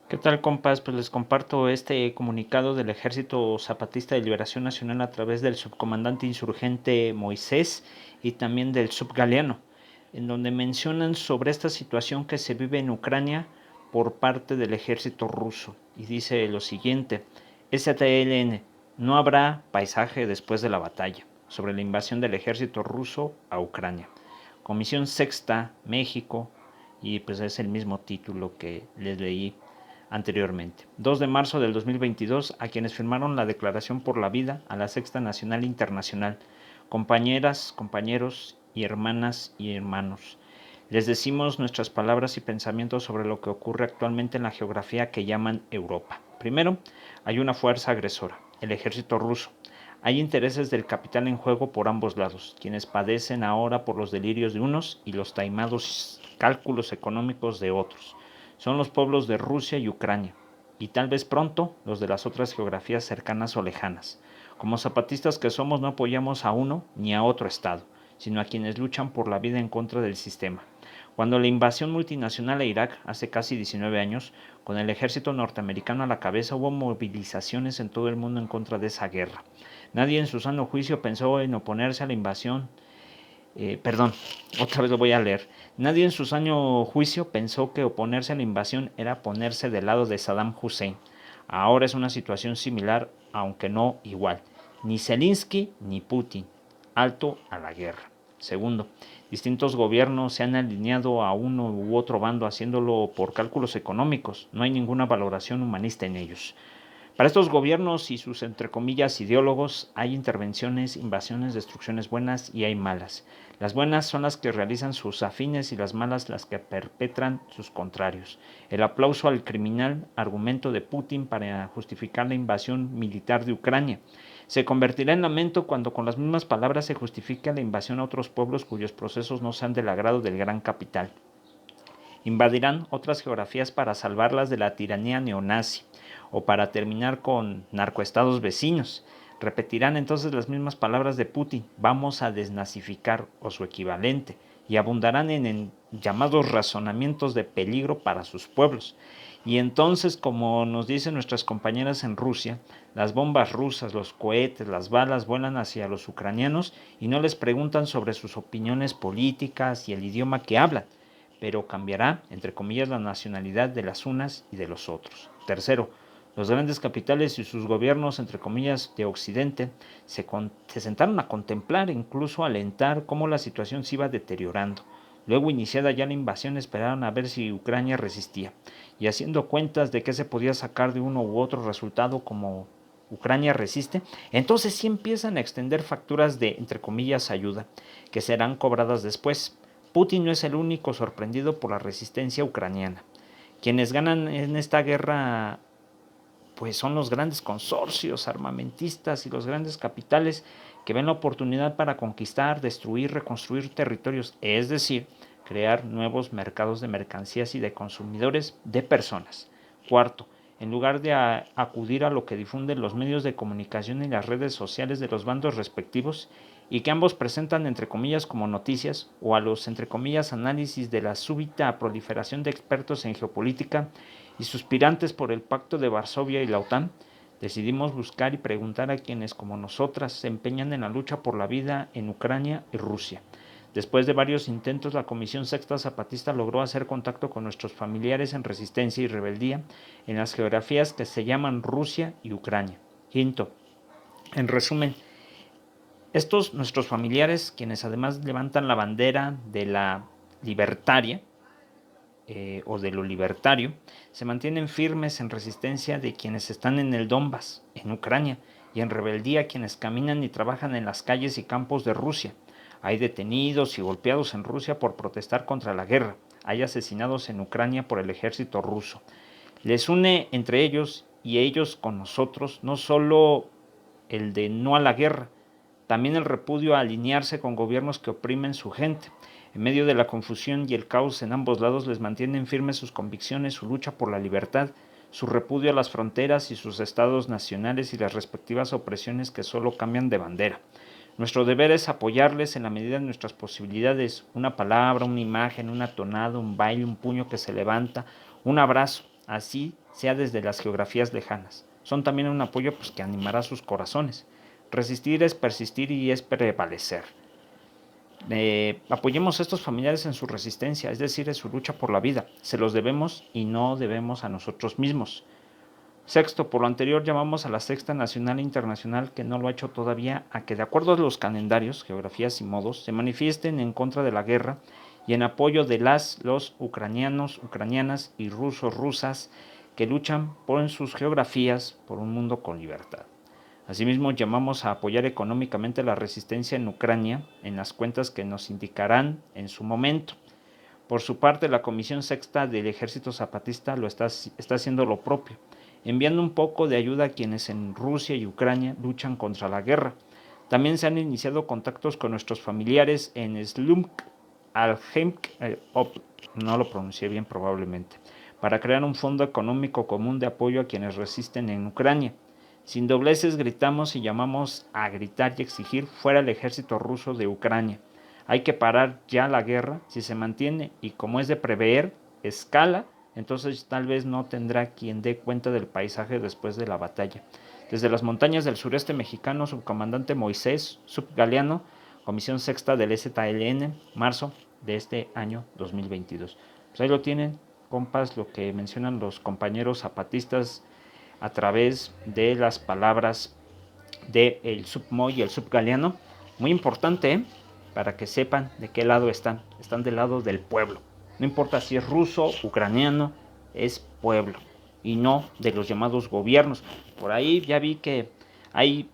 ¿Qué tal, compas? Pues les comparto este comunicado del Ejército Zapatista de Liberación Nacional a través del subcomandante insurgente Moisés y también del subgaleano, en donde mencionan sobre esta situación que se vive en Ucrania por parte del ejército ruso. Y dice lo siguiente: STLN, no habrá paisaje después de la batalla, sobre la invasión del ejército ruso a Ucrania. Comisión Sexta, México, y pues es el mismo título que les leí anteriormente. 2 de marzo del 2022, a quienes firmaron la Declaración por la Vida, a la Sexta Nacional Internacional, compañeras, compañeros y hermanas y hermanos. Les decimos nuestras palabras y pensamientos sobre lo que ocurre actualmente en la geografía que llaman Europa. Primero, hay una fuerza agresora, el ejército ruso. Hay intereses del capital en juego por ambos lados, quienes padecen ahora por los delirios de unos y los taimados cálculos económicos de otros. Son los pueblos de Rusia y Ucrania, y tal vez pronto los de las otras geografías cercanas o lejanas. Como zapatistas que somos, no apoyamos a uno ni a otro Estado, sino a quienes luchan por la vida en contra del sistema. Cuando la invasión multinacional a Irak, hace casi 19 años, con el ejército norteamericano a la cabeza, hubo movilizaciones en todo el mundo en contra de esa guerra. Nadie en su sano juicio pensó en oponerse a la invasión. Perdón, otra vez lo voy a leer. Nadie en su sano juicio pensó que oponerse a la invasión era ponerse del lado de Saddam Hussein. Ahora es una situación similar, aunque no igual. Ni Zelensky ni Putin. Alto a la guerra. Segundo, distintos gobiernos se han alineado a uno u otro bando haciéndolo por cálculos económicos. No hay ninguna valoración humanista en ellos. Para estos gobiernos y sus, entre comillas, ideólogos, hay intervenciones, invasiones, destrucciones buenas y hay malas. Las buenas son las que realizan sus afines y las malas las que perpetran sus contrarios. El aplauso al criminal argumento de Putin para justificar la invasión militar de Ucrania se convertirá en lamento cuando con las mismas palabras se justifica la invasión a otros pueblos cuyos procesos no sean del agrado del gran capital. Invadirán otras geografías para salvarlas de la tiranía neonazi o para terminar con narcoestados vecinos. Repetirán entonces las mismas palabras de Putin: vamos a desnazificar, o su equivalente, y abundarán en llamados razonamientos de peligro para sus pueblos. Y entonces, como nos dicen nuestras compañeras en Rusia, las bombas rusas, los cohetes, las balas vuelan hacia los ucranianos y no les preguntan sobre sus opiniones políticas y el idioma que hablan, pero cambiará, entre comillas, la nacionalidad de las unas y de los otros. Tercero, los grandes capitales y sus gobiernos, entre comillas, de Occidente, se sentaron a contemplar e incluso a alentar cómo la situación se iba deteriorando. Luego, iniciada ya la invasión, esperaron a ver si Ucrania resistía, y haciendo cuentas de qué se podía sacar de uno u otro resultado, como Ucrania resiste, entonces sí empiezan a extender facturas de, entre comillas, ayuda, que serán cobradas después. Putin no es el único sorprendido por la resistencia ucraniana. Quienes ganan en esta guerra pues son los grandes consorcios armamentistas y los grandes capitales que ven la oportunidad para conquistar, destruir, reconstruir territorios, es decir, crear nuevos mercados de mercancías y de consumidores de personas. Cuarto, en lugar de acudir a lo que difunden los medios de comunicación y las redes sociales de los bandos respectivos, y que ambos presentan entre comillas como noticias, o a los entre comillas análisis de la súbita proliferación de expertos en geopolítica y suspirantes por el Pacto de Varsovia y la OTAN, decidimos buscar y preguntar a quienes como nosotras se empeñan en la lucha por la vida en Ucrania y Rusia. Después de varios intentos, la Comisión Sexta Zapatista logró hacer contacto con nuestros familiares en resistencia y rebeldía en las geografías que se llaman Rusia y Ucrania. Quinto, en resumen, estos nuestros familiares, quienes además levantan la bandera de la libertaria, o de lo libertario, se mantienen firmes en resistencia de quienes están en el Donbass, en Ucrania, y en rebeldía quienes caminan y trabajan en las calles y campos de Rusia. Hay detenidos y golpeados en Rusia por protestar contra la guerra. Hay asesinados en Ucrania por el ejército ruso. Les une entre ellos y ellos con nosotros no solo el de no a la guerra, también el repudio a alinearse con gobiernos que oprimen su gente. En medio de la confusión y el caos en ambos lados les mantienen firmes sus convicciones, su lucha por la libertad, su repudio a las fronteras y sus estados nacionales y las respectivas opresiones que solo cambian de bandera. Nuestro deber es apoyarles en la medida de nuestras posibilidades, una palabra, una imagen, una tonada, un baile, un puño que se levanta, un abrazo, así sea desde las geografías lejanas. Son también un apoyo pues, que animará sus corazones. Resistir es persistir y es prevalecer. Apoyemos a estos familiares en su resistencia, es decir, en su lucha por la vida. Se los debemos y no debemos a nosotros mismos. Sexto, por lo anterior llamamos a la Sexta Nacional e Internacional, que no lo ha hecho todavía, a que de acuerdo a los calendarios, geografías y modos, se manifiesten en contra de la guerra y en apoyo de los ucranianos, ucranianas y rusos, rusas que luchan por en sus geografías por un mundo con libertad. Asimismo, llamamos a apoyar económicamente la resistencia en Ucrania en las cuentas que nos indicarán en su momento. Por su parte, la Comisión Sexta del Ejército Zapatista está haciendo lo propio, enviando un poco de ayuda a quienes en Rusia y Ucrania luchan contra la guerra. También se han iniciado contactos con nuestros familiares en Slumsk, Alhemk, no lo pronuncié bien probablemente, para crear un fondo económico común de apoyo a quienes resisten en Ucrania. Sin dobleces gritamos y llamamos a gritar y exigir fuera el ejército ruso de Ucrania. Hay que parar ya la guerra. Si se mantiene y como es de prever, escala, entonces tal vez no tendrá quien dé cuenta del paisaje después de la batalla. Desde las montañas del sureste mexicano, subcomandante Moisés Subgaleano, Comisión Sexta del ZLN, marzo de este año 2022. Pues ahí lo tienen, compas, lo que mencionan los compañeros zapatistas a través de las palabras del Submoy y el Subgaleano. Muy importante, para que sepan de qué lado están. Están del lado del pueblo. No importa si es ruso, ucraniano, es pueblo. Y no de los llamados gobiernos. Por ahí ya vi que hay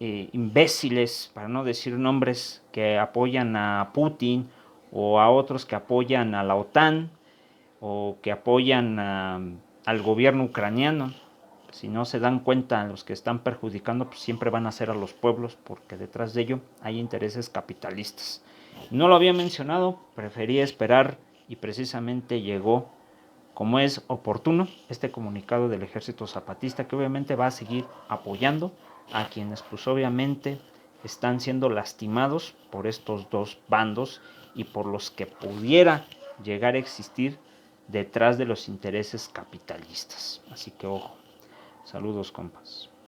imbéciles, para no decir nombres, que apoyan a Putin o a otros que apoyan a la OTAN o que apoyan al gobierno ucraniano. Si no se dan cuenta, los que están perjudicando pues siempre van a ser a los pueblos, porque detrás de ello hay intereses capitalistas. No lo había mencionado, preferí esperar y precisamente llegó como es oportuno este comunicado del Ejército Zapatista, que obviamente va a seguir apoyando a quienes pues obviamente están siendo lastimados por estos dos bandos y por los que pudiera llegar a existir detrás de los intereses capitalistas. Así que ojo. Saludos, compas.